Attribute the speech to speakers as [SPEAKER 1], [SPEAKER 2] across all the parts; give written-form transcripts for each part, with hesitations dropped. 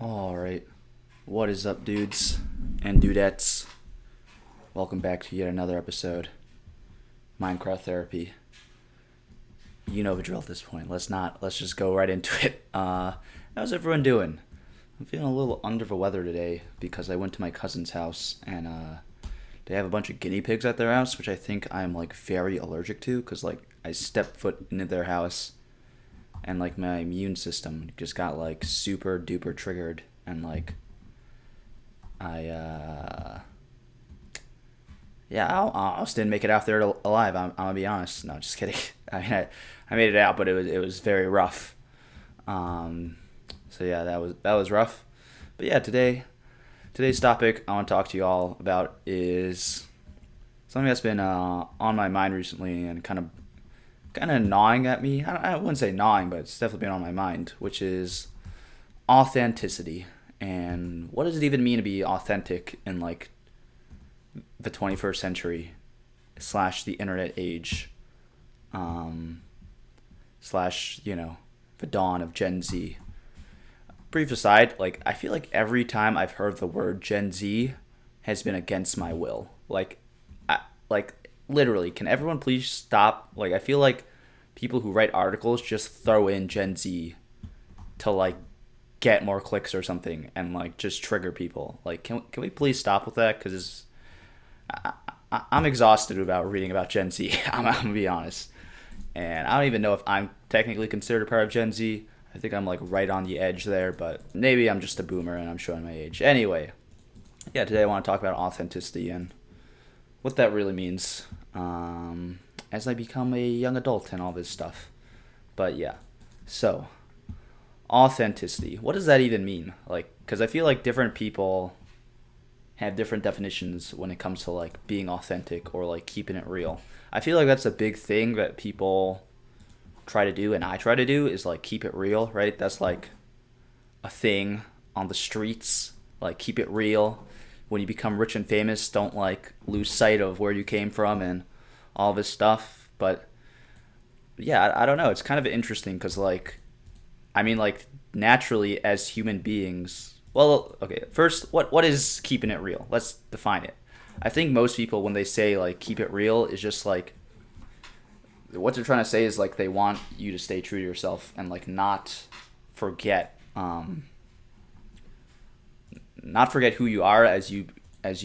[SPEAKER 1] Alright, what is up, dudes and dudettes? Welcome back to yet another episode. Minecraft Therapy. You know the drill at this point. Let's just go right into it. How's everyone doing? I'm feeling a little under the weather today because I went to my cousin's house and they have a bunch of guinea pigs at their house, which I think I'm like very allergic to because like I stepped foot into their house and like my immune system just got like super duper triggered and like I yeah I almost didn't make it out there alive. I'm gonna be honest. No, just kidding. I made it out, but it was very rough. So yeah, that was rough. But yeah, today's topic I want to talk to you all about is something that's been on my mind recently and kind of gnawing at me. I wouldn't say gnawing, but it's definitely been on my mind, which is authenticity. And what does it even mean to be authentic in like the 21st century slash the internet age, slash the dawn of Gen Z. Brief aside, like I feel like every time I've heard the word Gen Z has been against my will. Like literally, can everyone please stop? Like I feel like people who write articles just throw in Gen Z to like get more clicks or something and like just trigger people. Like can we please stop with that? Because I'm exhausted about reading about Gen Z. I'm gonna be honest, and I don't even know if I'm technically considered a part of Gen Z. I think I'm like right on the edge there, but maybe I'm just a boomer and I'm showing my age. Anyway, yeah, today I want to talk about authenticity and what that really means as I become a young adult and all this stuff. But yeah, so authenticity. What does that even mean? Like, because I feel like different people have different definitions when it comes to like being authentic or like keeping it real. I feel like that's a big thing that people try to do and I try to do is like keep it real, right? That's like a thing on the streets, like keep it real. When you become rich and famous, don't like lose sight of where you came from and all this stuff. But yeah, I don't know. It's kind of interesting because like, I mean, like naturally as human beings. Well, okay. First, what is keeping it real? Let's define it. I think most people when they say like keep it real is just like what they're trying to say is like they want you to stay true to yourself and like forget not forget who you are as you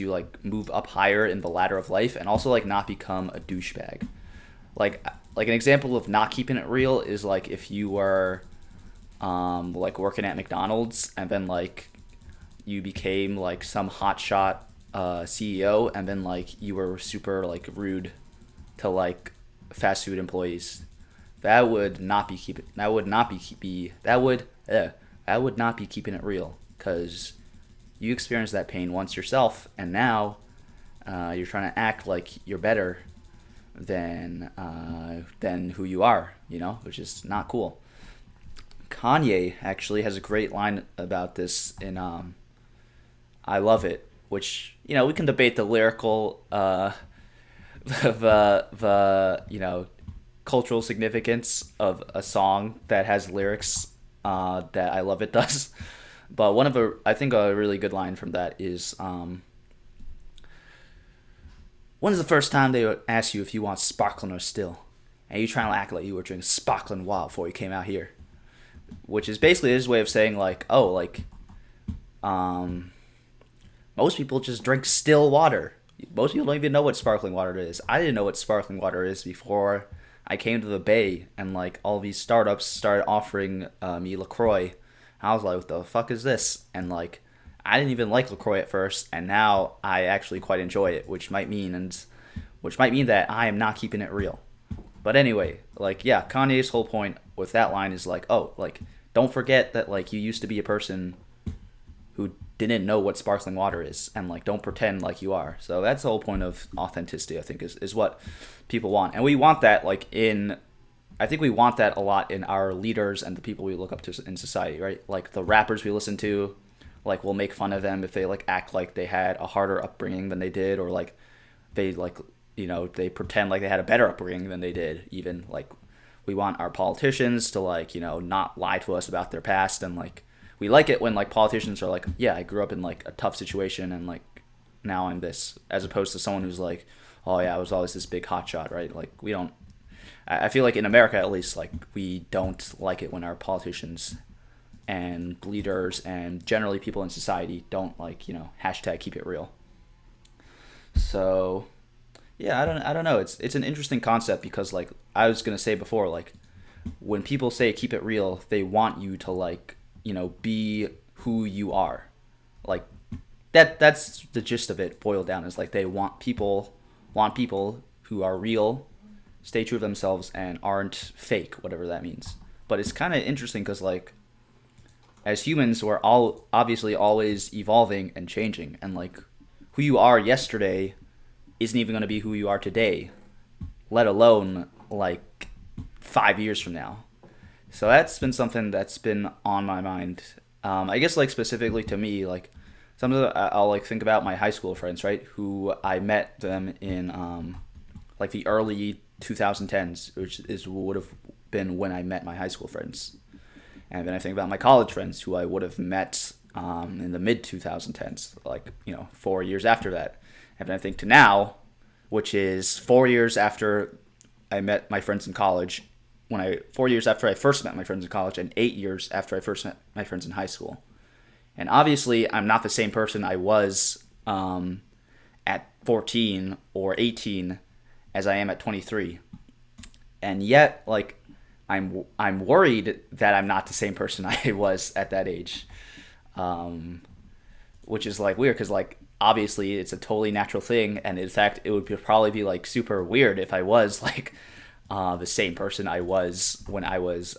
[SPEAKER 1] like move up higher in the ladder of life and also like not become a douchebag. Like an example of not keeping it real is like if you were like working at McDonald's and then like you became like some hotshot CEO and then like you were super like rude to like fast food employees. That would not be keeping. That would not be. That would not be keeping it real because you experienced that pain once yourself, and now you're trying to act like you're better than who you are. Which is not cool. Kanye actually has a great line about this in "I Love It," which we can debate the lyrical the cultural significance of a song that has lyrics that I Love It does. But I think a really good line from that is when's the first time they would ask you if you want sparkling or still, and you trying to act like you were drinking sparkling wild before you came out here, which is basically his way of saying like, oh, like most people just drink still water. Most people don't even know what sparkling water is. I didn't know what sparkling water is before I came to the Bay and like all these startups started offering me LaCroix. I was like, what the fuck is this? And like I didn't even like LaCroix at first, and now I actually quite enjoy it, which might mean that I am not keeping it real. But anyway, like yeah, Kanye's whole point with that line is like, oh, like don't forget that like you used to be a person who didn't know what sparkling water is, and like don't pretend like you are. So that's the whole point of authenticity, I think, is what people want. And we want that I think we want that a lot in our leaders and the people we look up to in society, right? Like the rappers we listen to, like we'll make fun of them if they like act like they had a harder upbringing than they did, or like they like they pretend like they had a better upbringing than they did. Even like we want our politicians to like not lie to us about their past, and like we like it when like politicians are like, yeah, I grew up in like a tough situation and like now I'm this, as opposed to someone who's like, oh yeah, I was always this big hotshot, right? Like we don't. I feel like in America at least, like we don't like it when our politicians and leaders and generally people in society don't like, hashtag keep it real. So yeah, I don't know. It's an interesting concept because like I was gonna say before, like when people say keep it real, they want you to like, be who you are. Like that's the gist of it boiled down is like they want people who are real, stay true to themselves and aren't fake, whatever that means. But it's kind of interesting because like as humans we're all obviously always evolving and changing, and like who you are yesterday isn't even going to be who you are today, let alone like 5 years from now. So that's been something that's been on my mind. I guess like specifically to me, like sometimes I'll like think about my high school friends, right? Who I met them in like the early 2010s, which is would have been when I met my high school friends. And then I think about my college friends who I would have met in the mid 2010s, like 4 years after that. And then I think to now, which is 4 years after I met my friends in college, 4 years after I first met my friends in college, and 8 years after I first met my friends in high school. And obviously, I'm not the same person I was at 14 or 18 as I am at 23. And yet, like, I'm worried that I'm not the same person I was at that age, which is like weird because like obviously it's a totally natural thing, and in fact it would probably be like super weird if I was like the same person I was when I was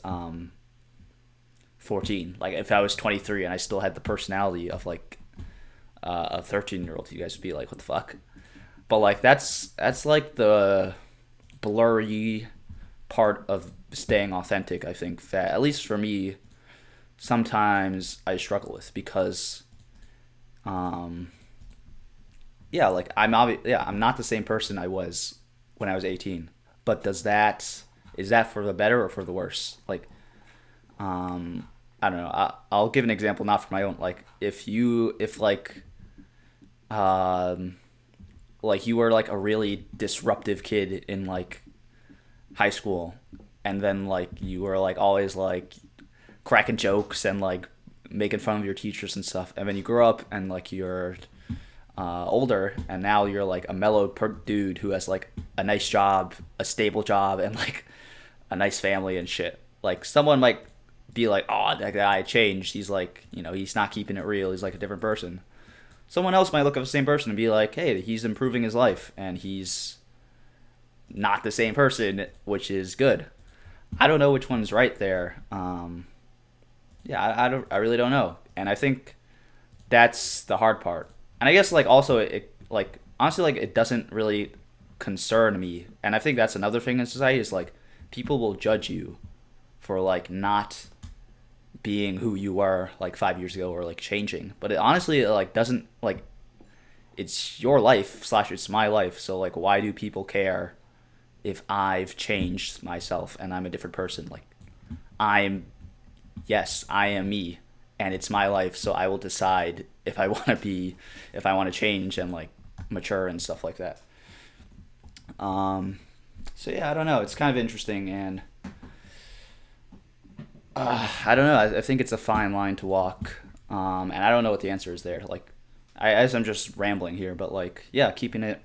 [SPEAKER 1] 14. Like if I was 23 and I still had the personality of like a 13-year-old, you guys would be like, what the fuck? But like that's like the blurry part of staying authentic, I think, that at least for me sometimes I struggle with because like I'm not the same person I was when I was 18. But is that for the better or for the worse? Like I don't know. I'll give an example, not for my own. Like if like you were like a really disruptive kid in like high school, and then like you were like always like cracking jokes and like making fun of your teachers and stuff, and then you grow up and like you're older, and now you're like a mellow dude who has like a nice job, a stable job, and like a nice family and shit. Like someone might be like, oh, that guy changed, he's like, he's not keeping it real, he's like a different person. Someone else might look at the same person and be like, hey, he's improving his life and he's not the same person, which is good. I don't know which one's right there. I really don't know. And I think that's the hard part. And I guess like also it like honestly like it doesn't really concern me. And I think that's another thing in society is like people will judge you for like not being who you were like 5 years ago or like changing. But it like doesn't like it's your life / it's my life. So like why do people care if I've changed myself and I'm a different person? Like I am me and it's my life, so I will decide if I want to change and like mature and stuff like that. So yeah, I don't know. It's kind of interesting, and I don't know. I think it's a fine line to walk, and I don't know what the answer is there. Like, as I'm just rambling here, but like, yeah, keeping it.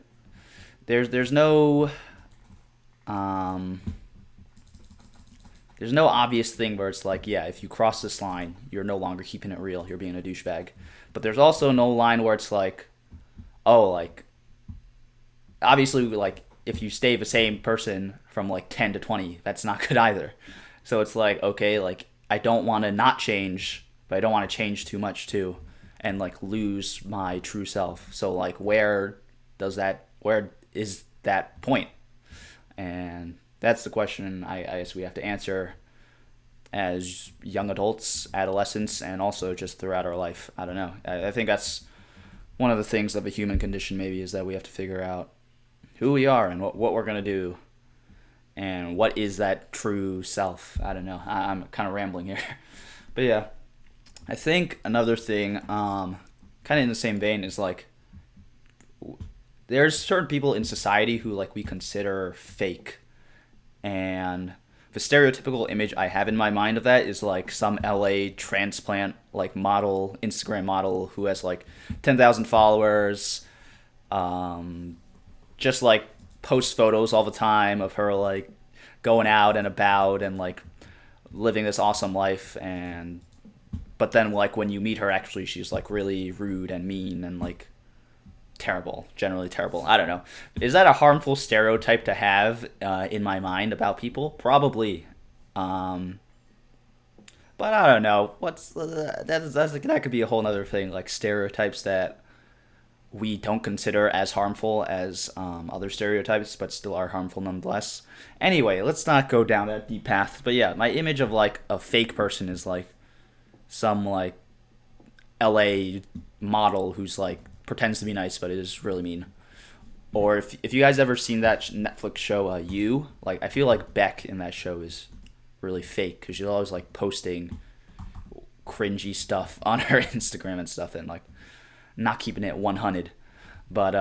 [SPEAKER 1] There's no obvious thing where it's like, yeah, if you cross this line, you're no longer keeping it real. You're being a douchebag. But there's also no line where it's like, oh, like, obviously, like, if you stay the same person from like 10 to 20, that's not good either. So it's like, okay, like, I don't want to not change, but I don't want to change too much too, and like lose my true self. So like, where is that point? And that's the question I guess we have to answer as young adults, adolescents, and also just throughout our life. I don't know. I think that's one of the things of the human condition maybe is that we have to figure out who we are and what we're going to do and what is that true self. I don't know. I'm kind of rambling here. But yeah. I think another thing, kind of in the same vein, is like there's certain people in society who like we consider fake, and the stereotypical image I have in my mind of that is like some LA transplant like model, Instagram model who has like 10,000 followers, um, just like posts photos all the time of her like going out and about and like living this awesome life. And but then like when you meet her, actually she's like really rude and mean and like terrible, generally terrible. I don't know. Is that a harmful stereotype to have in my mind about people? Probably. Um, but I don't know. That could be a whole other thing. Like stereotypes that we don't consider as harmful as other stereotypes, but still are harmful nonetheless. Anyway, let's not go down that deep path. But yeah, my image of like a fake person is like some like LA model who's like pretends to be nice but is really mean. Or if you guys ever seen that Netflix show You, like I feel like Beck in that show is really fake because she's always like posting cringy stuff on her Instagram and stuff and like not keeping it 100. But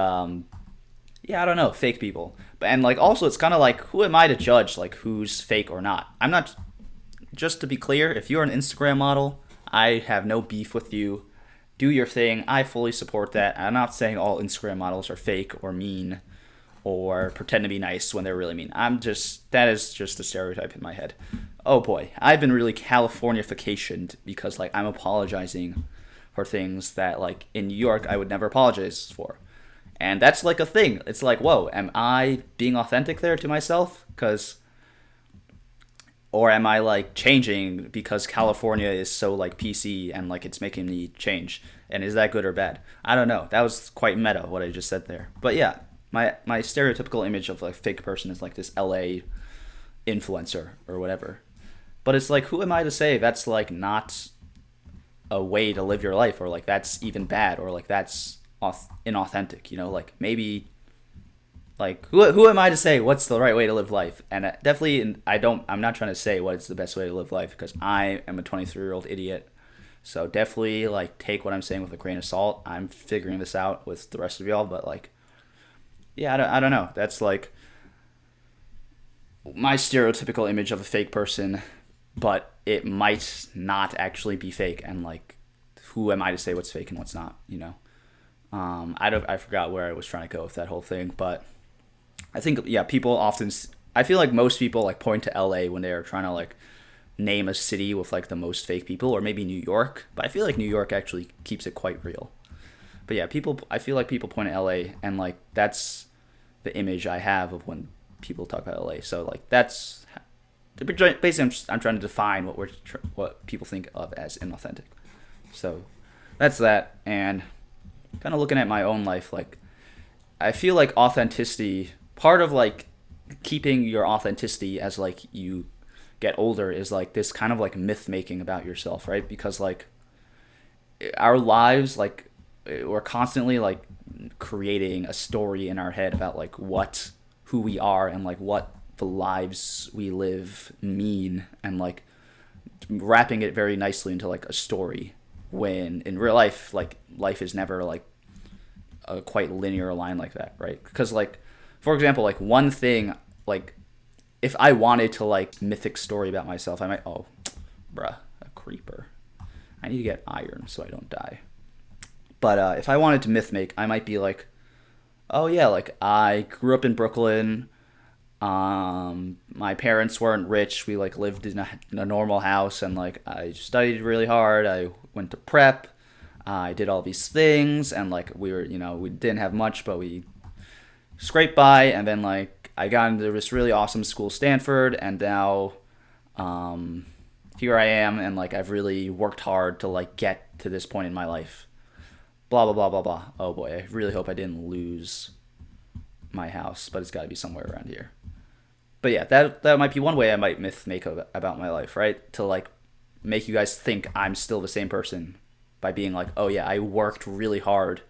[SPEAKER 1] yeah, I don't know, fake people. But and like also it's kind of like who am I to judge like who's fake or not? I'm not. Just to be clear, if you're an Instagram model, I have no beef with you. Do your thing. I fully support that. I'm not saying all Instagram models are fake or mean or pretend to be nice when they're really mean. That is just a stereotype in my head. Oh boy, I've been really Californificationed because like I'm apologizing for things that like in New York I would never apologize for. And that's like a thing. It's like, whoa, am I being authentic there to myself? Because or am I like changing because California is so like PC and like it's making me change? And is that good or bad? I don't know. That was quite meta what I just said there. But yeah, my stereotypical image of like fake person is like this LA influencer or whatever. But it's like who am I to say that's like not a way to live your life or like that's even bad or like that's inauthentic, you know? Like maybe like who am I to say what's the right way to live life? And definitely I'm not trying to say what is the best way to live life because I am a 23-year-old idiot. So definitely like take what I'm saying with a grain of salt. I'm figuring this out with the rest of y'all, but like yeah, I don't know. That's like my stereotypical image of a fake person, but it might not actually be fake and like who am I to say what's fake and what's not, you know? I forgot where I was trying to go with that whole thing, but I think yeah, people often. I feel like most people like point to L.A. when they are trying to like name a city with like the most fake people, or maybe New York. But I feel like New York actually keeps it quite real. But yeah, people. I feel like people point to L.A. and like that's the image I have of when people talk about L.A. So like that's basically I'm trying to define what people think of as inauthentic. So that's that, and kind of looking at my own life, like I feel like authenticity, part of like keeping your authenticity as like you get older is like this kind of like myth making about yourself, right? Because like our lives, like we're constantly like creating a story in our head about like who we are and like what the lives we live mean and like wrapping it very nicely into like a story when in real life like life is never like a quite linear line like that, right? Because like for example, like one thing, like if I wanted to like mythic story about myself, I might bruh, a creeper, I need to get iron so I don't die. But if I wanted to myth make, I might be like, oh yeah, like I grew up in Brooklyn. My parents weren't rich. We like lived in a normal house, and like I studied really hard. I went to prep. I did all these things, and like we didn't have much, but we scraped by. And then like I got into this really awesome school, Stanford, and now here I am, and like I've really worked hard to like get to this point in my life. Blah blah blah blah blah. Oh boy, I really hope I didn't lose my house, but it's got to be somewhere around here. But yeah, that might be one way I might myth make about my life, right? To like make you guys think I'm still the same person by being like, oh yeah, I worked really hard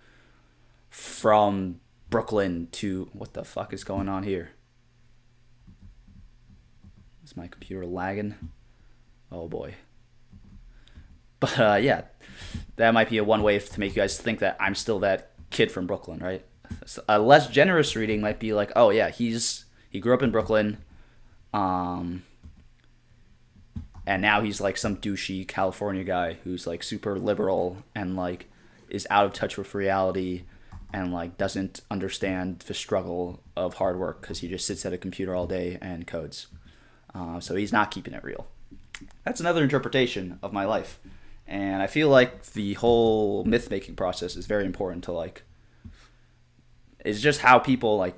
[SPEAKER 1] from Brooklyn to what the fuck is going on here? Is my computer lagging? Oh boy. But yeah, that might be a one way to make you guys think that I'm still that kid from Brooklyn, right? So a less generous reading might be like, oh yeah, he grew up in Brooklyn, um, and now he's like some douchey California guy who's like super liberal and like is out of touch with reality and like doesn't understand the struggle of hard work because he just sits at a computer all day and codes. So he's not keeping it real. That's another interpretation of my life, and I feel like the whole myth making process is very important to like. It's just how people like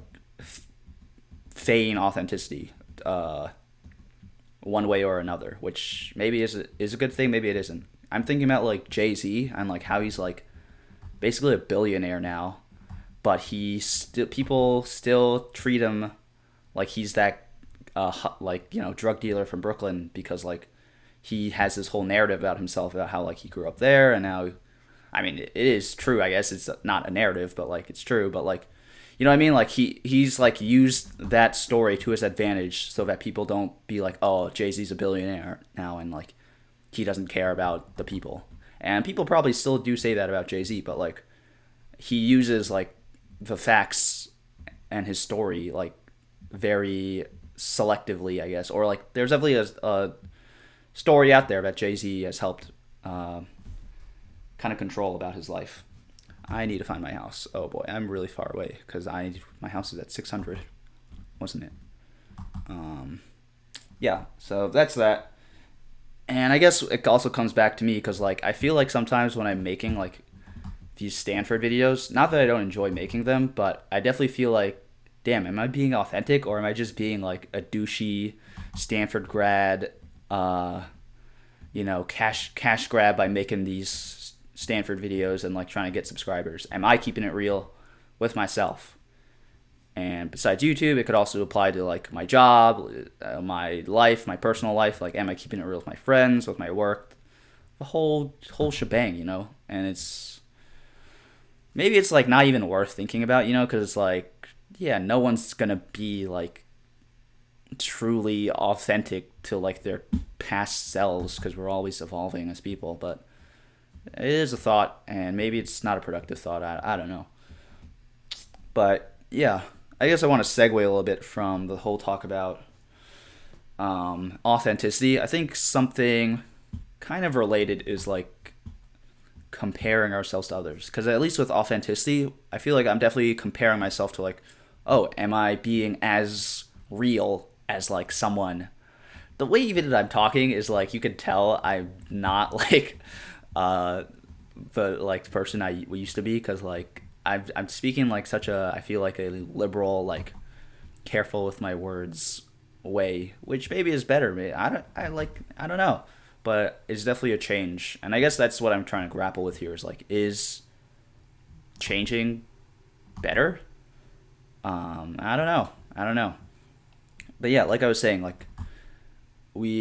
[SPEAKER 1] feign authenticity, one way or another, which maybe is a good thing, maybe it isn't. I'm thinking about like Jay-Z and like how he's like basically a billionaire now, but people still treat him like he's that like drug dealer from Brooklyn because like he has this whole narrative about himself about how like he grew up there and now, I mean it is true, I guess it's not a narrative but like it's true, but like you know what I mean, like he's like used that story to his advantage so that people don't be like, oh, Jay-Z's a billionaire now and like he doesn't care about the people. And people probably still do say that about Jay-Z, but like he uses like the facts and his story like very selectively, I guess. Or like there's definitely a story out there that Jay-Z has helped kind of control about his life. I need to find my house. Oh boy, I'm really far away because my house is at 600, wasn't it? Yeah, so that's that. And I guess it also comes back to me because like I feel like sometimes when I'm making like these Stanford videos, not that I don't enjoy making them, but I definitely feel like, damn, am I being authentic or am I just being like a douchey Stanford grad, cash grab by making these Stanford videos and like trying to get subscribers? Am I keeping it real with myself? And besides YouTube, it could also apply to like my job, my life, my personal life. Like, am I keeping it real with my friends, with my work, the whole shebang, And maybe it's like not even worth thinking about, because it's like, yeah, no one's gonna be like truly authentic to like their past selves because we're always evolving as people, but it is a thought, and maybe it's not a productive thought. I don't know. But yeah, I guess I want to segue a little bit from the whole talk about authenticity. I think something kind of related is like comparing ourselves to others. Because at least with authenticity, I feel like I'm definitely comparing myself to like, oh, am I being as real as like someone? The way even that I'm talking is like you can tell I'm not like the like person I used to be because like I'm speaking like such a, I feel like a liberal, like careful with my words way, which maybe is better. Maybe I don't know, but it's definitely a change, and I guess that's what I'm trying to grapple with here. Is like, is changing better? I don't know, but yeah, like I was saying, like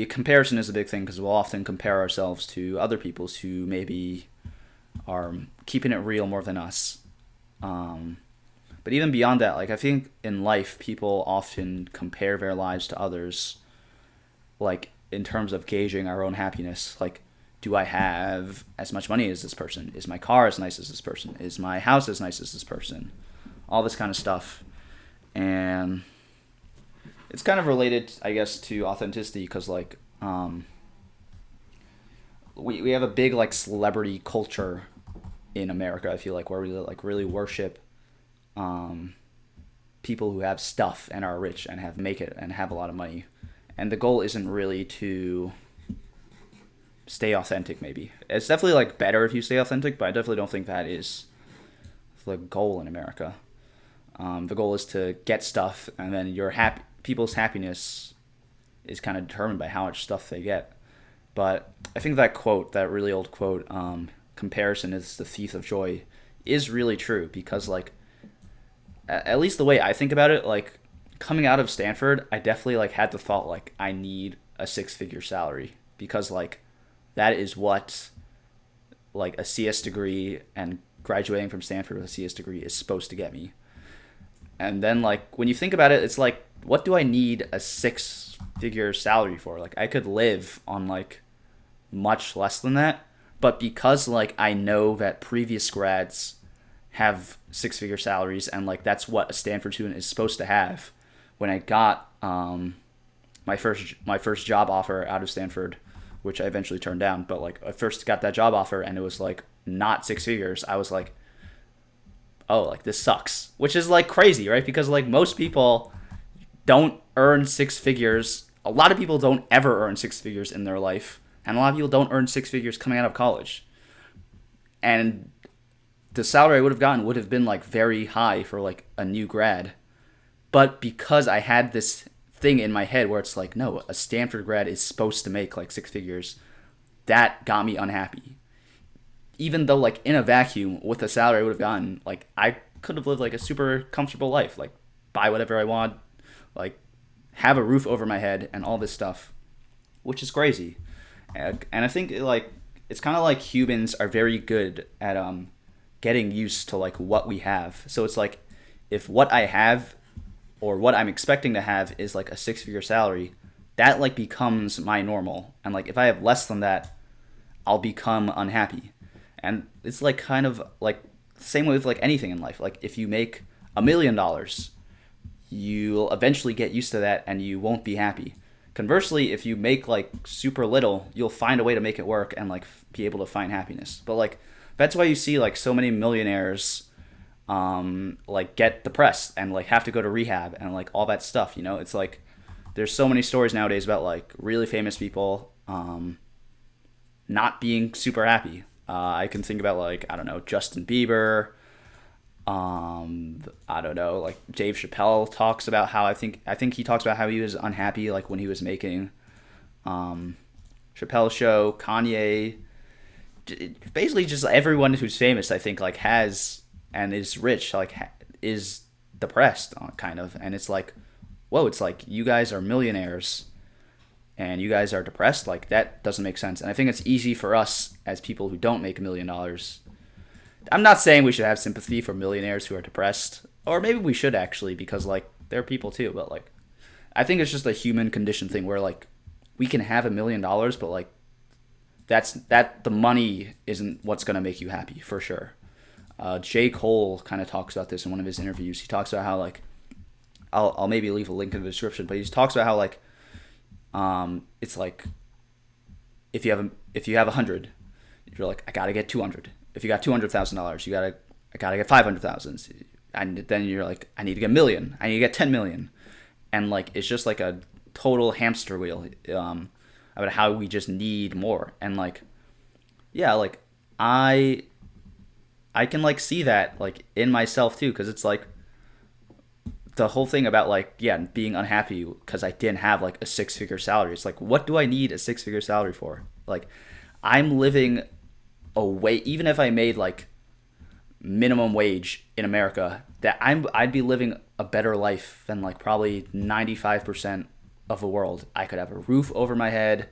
[SPEAKER 1] comparison is a big thing because we'll often compare ourselves to other people's who maybe are keeping it real more than us. But even beyond that, like I think in life, people often compare their lives to others, like in terms of gauging our own happiness. Like, do I have as much money as this person? Is my car as nice as this person? Is my house as nice as this person? All this kind of stuff. And it's kind of related, I guess, to authenticity because like we have a big like celebrity culture in America. I feel like where we like really worship people who have stuff and are rich and make it and have a lot of money, and the goal isn't really to stay authentic. Maybe it's definitely like better if you stay authentic, but I definitely don't think that is the goal in America. The goal is to get stuff, and then people's happiness is kind of determined by how much stuff they get. But I think that really old quote, comparison is the thief of joy, is really true because like at least the way I think about it, like coming out of Stanford, I definitely like had the thought like I need a 6-figure salary because like that is what like a CS degree and graduating from Stanford with a CS degree is supposed to get me. And then like when you think about it, it's like, what do I need a 6-figure salary for? Like I could live on like much less than that, But because like I know that previous grads have six figure salaries, and like that's what a Stanford student is supposed to have, when I got my first job offer out of Stanford, which I eventually turned down, but like I first got that job offer and it was like not six figures, I was like, oh, like this sucks, which is like crazy, right? Because like most people don't earn six figures. A lot of people don't ever earn six figures in their life, and a lot of people don't earn six figures coming out of college. And the salary I would have gotten would have been like very high for like a new grad. But because I had this thing in my head where it's like, no, a Stanford grad is supposed to make like six figures, that got me unhappy. Even though like in a vacuum with the salary I would have gotten, like I could have lived like a super comfortable life, like buy whatever I want, like have a roof over my head and all this stuff, which is crazy. And I think like it's kind of like humans are very good at getting used to like what we have. So it's like if what I have or what I'm expecting to have is like a six figure salary, that like becomes my normal. And like if I have less than that, I'll become unhappy. And it's like kind of like the same way with like anything in life. Like if you make $1 million, you'll eventually get used to that and you won't be happy. Conversely, if you make like super little, you'll find a way to make it work and like be able to find happiness. But like that's why you see like so many millionaires like get depressed and like have to go to rehab and like all that stuff, you know? It's like there's so many stories nowadays about like really famous people not being super happy. I can think about like, I don't know, Justin Bieber. I don't know, like Dave Chappelle talks about how I think he talks about how he was unhappy like when he was making Chappelle's show. Kanye, basically just everyone who's famous I think like has and is rich like is depressed kind of. And it's like, whoa, it's like you guys are millionaires and you guys are depressed. Like that doesn't make sense. And I think it's easy for us as people who don't make $1 million. I'm not saying we should have sympathy for millionaires who are depressed, or maybe we should actually, because like they're people too. But like, I think it's just a human condition thing where like we can have $1 million, but like the money isn't what's gonna make you happy for sure. J. Cole kind of talks about this in one of his interviews. He talks about how like I'll maybe leave a link in the description, but he talks about how like it's like if you have 100, you're like I gotta get 200. If you got $200,000, I gotta get 500,000, and then you're like, I need to get a million, I need to get 10 million, and like it's just like a total hamster wheel about how we just need more. And like, yeah, like I can like see that like in myself too, because it's like the whole thing about like being unhappy because I didn't have like a six figure salary. It's like, what do I need a six figure salary for? Like I'm living away, even if I made like minimum wage in America, that I'd be living a better life than like probably 95% of the world. I could have a roof over my head,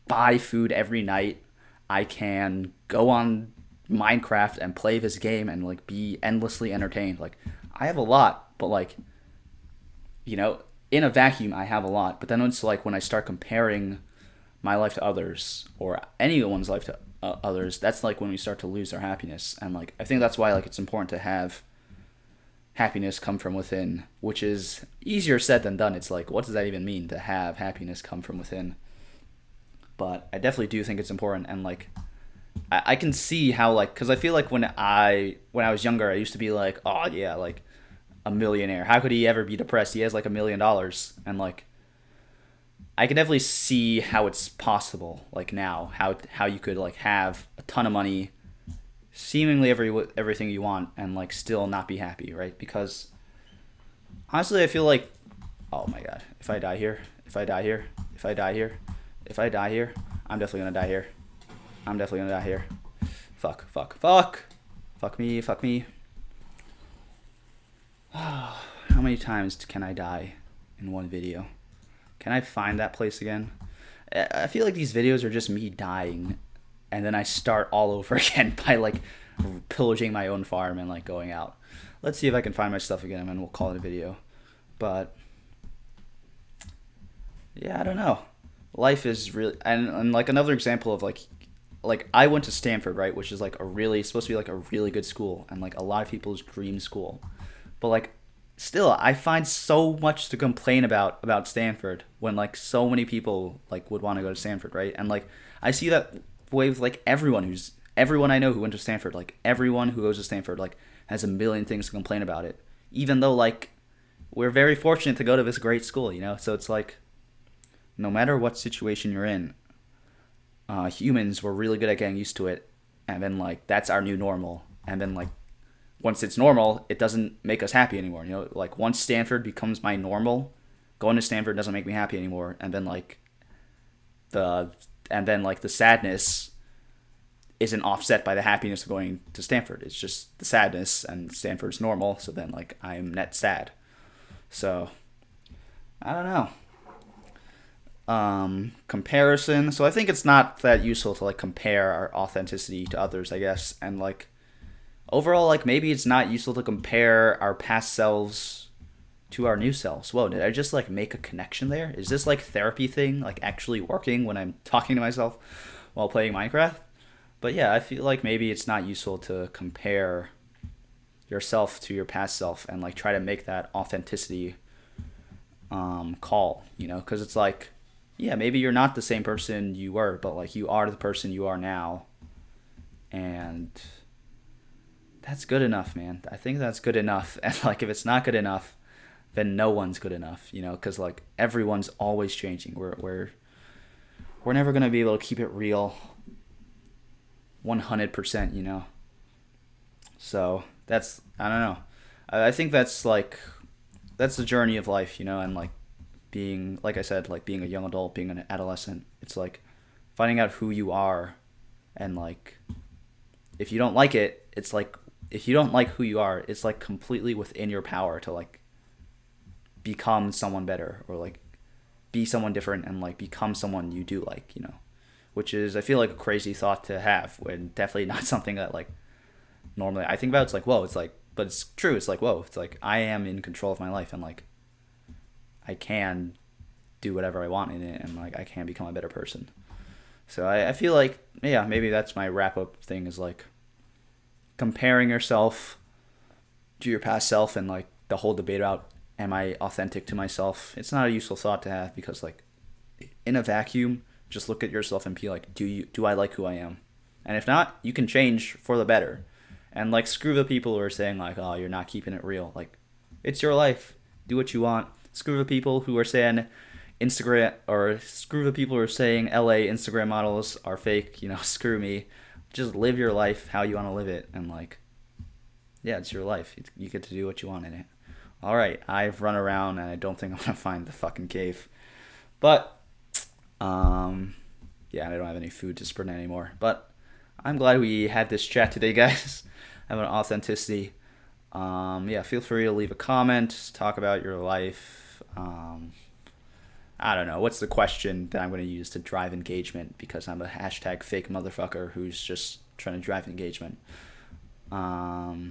[SPEAKER 1] buy food every night. I can go on Minecraft and play this game and like be endlessly entertained. Like I have a lot, but like, you know, in a vacuum I have a lot. But then it's like when I start comparing my life to others or anyone's life to others, that's like when we start to lose our happiness. And like I think that's why like it's important to have happiness come from within, which is easier said than done. It's like, what does that even mean to have happiness come from within? But I definitely do think it's important. And like I can see how like, because I feel like when I was younger, I used to be like, oh yeah, like a millionaire, how could he ever be depressed? He has like $1 million. And like I can definitely see how it's possible, like now, how you could like have a ton of money, seemingly everything you want, and like still not be happy, right? Because honestly, I feel like, oh my god, if I die here, I'm definitely gonna die here. Fuck me. How many times can I die in one video? Can I find that place again? I feel like these videos are just me dying, and then I start all over again by like pillaging my own farm and like going out. Let's see if I can find my stuff again, and then we'll call it a video. But yeah, I don't know. Life is really, and like another example of like like I went to Stanford, right, which is like a really supposed to be like a really good school and like a lot of people's dream school. But like still I find so much to complain about Stanford when like so many people like would want to go to Stanford, right? And like I see that way with like everyone I know who went to Stanford, like everyone who goes to Stanford like has a million things to complain about it. Even though like we're very fortunate to go to this great school, you know? So it's like no matter what situation you're in, humans were really good at getting used to it, and then like that's our new normal. And then like once it's normal, it doesn't make us happy anymore. You know, like once Stanford becomes my normal, going to Stanford doesn't make me happy anymore. The and then like the sadness isn't offset by the happiness of going to Stanford. It's just the sadness, and Stanford's normal. So then like I'm net sad. So I don't know. Comparison. So I think it's not that useful to like compare our authenticity to others, I guess. And like overall, like maybe it's not useful to compare our past selves to our new selves. Whoa, did I just like make a connection there? Is this like therapy thing like actually working when I'm talking to myself while playing Minecraft? But yeah, I feel like maybe it's not useful to compare yourself to your past self and like try to make that authenticity call, you know, because it's like, yeah, maybe you're not the same person you were, but like you are the person you are now, and that's good enough, man. I think that's good enough. And like if it's not good enough, then no one's good enough, you know, because like everyone's always changing. We're never gonna be able to keep it real 100%, you know. So that's, I don't know. I think that's the journey of life, you know, and like being, like I said, like being a young adult, being an adolescent, it's like finding out who you are, and like if you don't like it, it's like if you don't like who you are, it's like completely within your power to like become someone better, or like be someone different and like become someone you do like, you know, which is I feel like a crazy thought to have, when definitely not something that like normally I think about. It's like, whoa, it's like, but it's true. It's like, whoa, it's like I am in control of my life, and like I can do whatever I want in it, and like I can become a better person. So I feel like, yeah, maybe that's my wrap up thing, is like comparing yourself to your past self, and like the whole debate about am I authentic to myself. It's not a useful thought to have, because like in a vacuum, just look at yourself and be like, do I like who I am? And if not, you can change for the better. And like screw the people who are saying like, oh, you're not keeping it real. Like it's your life. Do what you want. Screw the people who are saying Instagram, or screw the people who are saying LA Instagram models are fake, you know, screw me. Just live your life how you want to live it, and like, yeah, it's your life. You get to do what you want in it. All right, I've run around and I don't think I'm going to find the fucking cave. But yeah, I don't have any food to sprint anymore. But I'm glad we had this chat today, guys. About authenticity. Yeah, feel free to leave a comment, talk about your life. I don't know. What's the question that I'm going to use to drive engagement? Because I'm a hashtag fake motherfucker who's just trying to drive engagement. Yeah.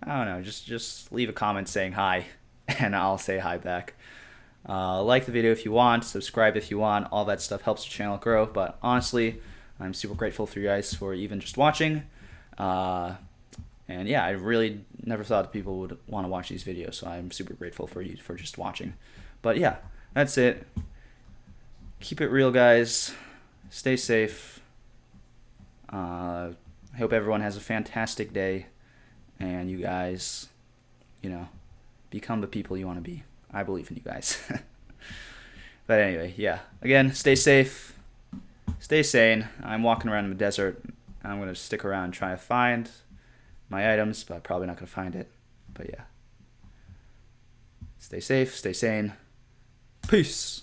[SPEAKER 1] I don't know. Just leave a comment saying hi, and I'll say hi back. Like the video if you want. Subscribe if you want. All that stuff helps the channel grow. But honestly, I'm super grateful for you guys for even just watching. And yeah, I really never thought that people would want to watch these videos, so I'm super grateful for you for just watching. But yeah, that's it. Keep it real, guys. Stay safe. I hope everyone has a fantastic day, and you guys, you know, become the people you want to be. I believe in you guys. But anyway, yeah. Again, stay safe. Stay sane. I'm walking around in the desert. I'm going to stick around and try to find my items, but I'm probably not going to find it. But yeah. Stay safe, stay sane. Peace.